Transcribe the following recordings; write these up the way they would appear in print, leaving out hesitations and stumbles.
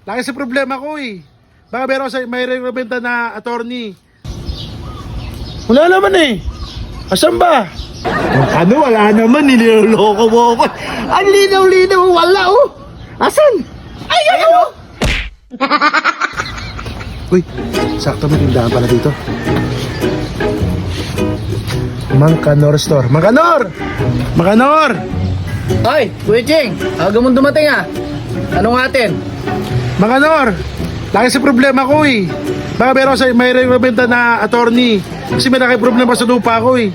Laki sa problema ko eh. Baka meron sa may rekomenda na attorney. Wala naman eh. Asan ba? Ano, wala naman, niloloko mo ako. Ang linaw-linaw, wala oh. Asan? Ayan oh. Uy, sakto may tindahan pala dito. Mangkanor Store. Mangkanor! Mangkanor! Hoy, Kuya Ching, aga mong dumating ah. Anong atin? Mangkanor! Laki sa problema ko eh. Baka meron sa may rekomenda na attorney. Kasi may laki problema sa lupa ko eh.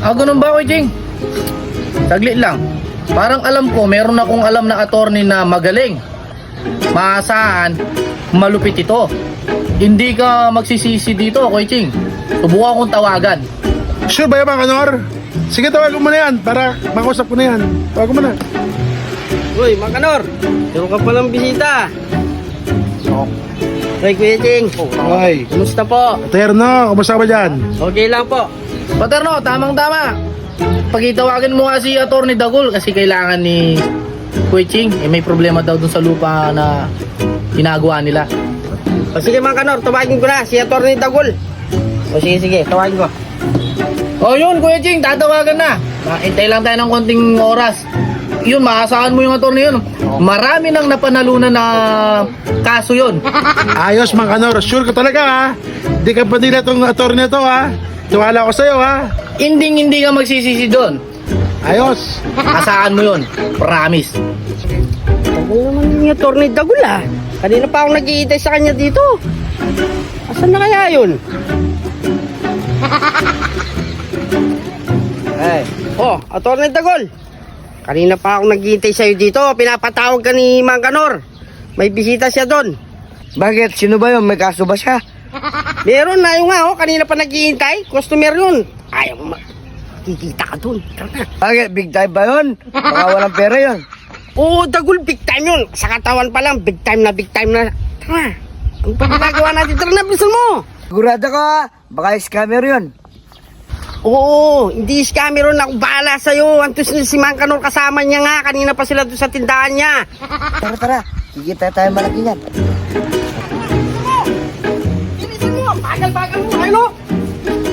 Ganun ba, Kuya Ching? Saglit lang. Parang alam ko, meron akong alam na attorney na magaling. Maasahan, malupit ito. Hindi ka magsisisi dito, Kuya Ching. Subukan kong tawagan. Sure ba yan, Mangkanor? Sige, tawagan mo na yan para makausap ko na yan. Tawagan mo na. Uy, Mangkanor, meron ka palang bisita. Uy, Kuya Ching. Hoy, Kumusta po? Terno, kumusta ba dyan? Okay lang po. Paterno, tamang-tama. Pagitawagan mo nga si Atty. Dagul kasi kailangan ni Kuya Ching. May problema daw dun sa lupa na ginagawa nila. O sige, Mangkanor, tawagin ko na si Atty. Dagul. O sige, tawagin ko. O yun, Kuya Ching, tatawagan na. Hintay lang tayo ng konting oras. Yun, maasahan mo yung attorney yun. Marami nang napanalunan na kaso yun. Ayos, Mangkanor. Sure ka talaga ha? Hindi ka pa nila itong attorney na to ha? Tiwala ko sa'yo ha? Hindi ka magsisisi doon. Ayos. Asahan mo yun. Promise. Tagal naman yung Atty. Dagul ah. Kanina pa akong nag-iitay sa kanya dito. Asan na kaya yun? Atty. Dagul. Kanina pa akong nag-iitay sa'yo dito. Pinapatawag ka ni Mangkanor. May bisita siya doon. Bakit? Sino ba yun? May kaso ba siya? Meron na yung nga oh. Kanina pa nag-iintay. Customer yun. Ayaw mo kikita ka doon. Tara na. Bakit? Big time ba yun? Baka walang pera yun. Oo, Dagul. Big time yun. Sa katawan pa lang. Big time na. Tara. Ang pagkakagawa natin. Tara na, bilisan mo. Sigurado ka, baka scammer yun. Oo, hindi scammer ron. Ako bahala sa'yo. Antos si Mangkanor kasama niya nga. Kanina pa sila doon sa tindahan niya. Tara. Kikita tayo malaki yan. Bilisan mo. Bagal mo. Ano?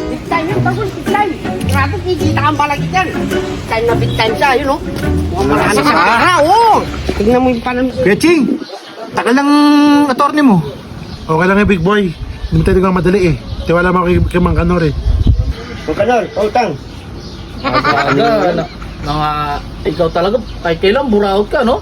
Big time yun, Dagul. Big time. Grabe, kikita kang balagit yan. Big time siya. Yun, oh. Marami sa pera, oo. Tignan mo yung panamit. Kuya Ching, tagal ng attorney mo. Okay lang eh, big boy. Hindi mo talaga madali eh. Tiwala mo kay Mangkanor eh. Mangkanor, pautang. Ikaw talaga, kahit kailan buraot ka, no?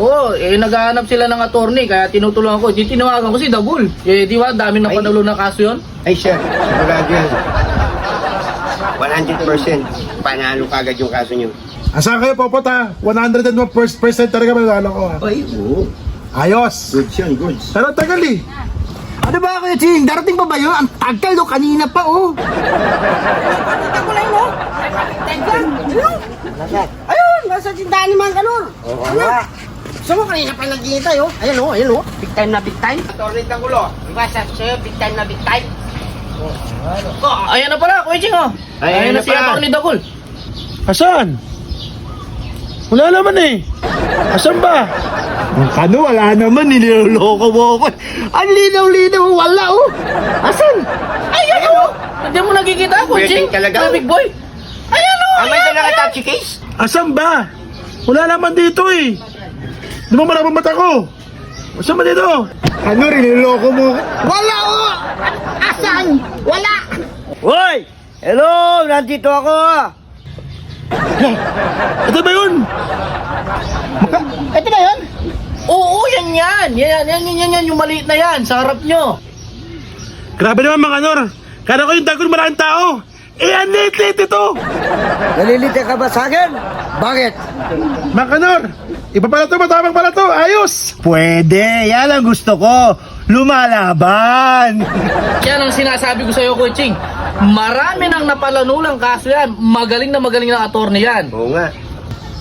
Oo, naghahanap sila ng attorney, kaya tinutulungan ko. Tinawagan ko si Dagul. Di ba, dami na panalo na kaso yun? Ay sir, sigurado yan. 100% panalo kagad yung kaso nyo. Asan kayo, Popot ha? 101% talaga manalo ko ha? Ay, oo. Ayos! Goods yan, goods. Pero tagal eh. Ano ba, Kuya Ching? Darating pa ba yun? Ang tagal no, kanina pa oh. Ayun, nasa tindahan ni Mangkanor. Oo nga. Gusto mo kanina pa nag-iintay, oh. Ayan, oh. Big time na big time. Atty. Dagul, oh. Diba sa'yo, big time na big time. Ayan na pala, Kuya Ching, oh. Ayan na si Atty. Dagul. Asan? Wala naman eh. Asan ba? Ano, wala naman, niloloko mo ako. Ang linaw-linaw, wala oh. Asan? Ayan, oh. Hindi mo nakikita, Kuya Ching. Talaga? Big boy. Ayan, oh. Amay ka nakatouchy case? Asan ba? Wala naman dito eh. Di mo marabang mata ko. Asan ba dito? Ano, niloloko mo ako? Wala, oh. Asan? Wala. Hoy! Hello! Nandito ako! Ito ba yun? Ito na yun? Oo, yan. Yan, yung maliit na yan, sa harap nyo. Grabe naman Mangkanor. Kala ko yung Dagul maraming tao. Ang lit ito. Nalilita ka ba sa akin? Bakit? Mangkanor, iba pala to, matabang pala to. Ayos. Pwede, yan ang gusto ko. Lumalaban! Yan ang sinasabi ko sa'yo, Kuya Ching. Marami nang napalanulang kaso yan. Magaling na attorney yan. Oo nga.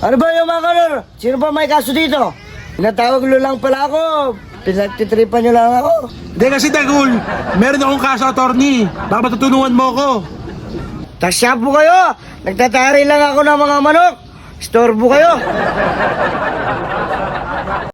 Ano ba yung mga kanor? Sino ba may kaso dito? Pinatawag nyo lang pala ako. Pinagtitripan nyo lang ako. Hindi kasi Dagul, meron akong kaso attorney. Baka matutunuan mo ko. Tasya po kayo. Nagtatari lang ako ng mga manok. Storbo kayo.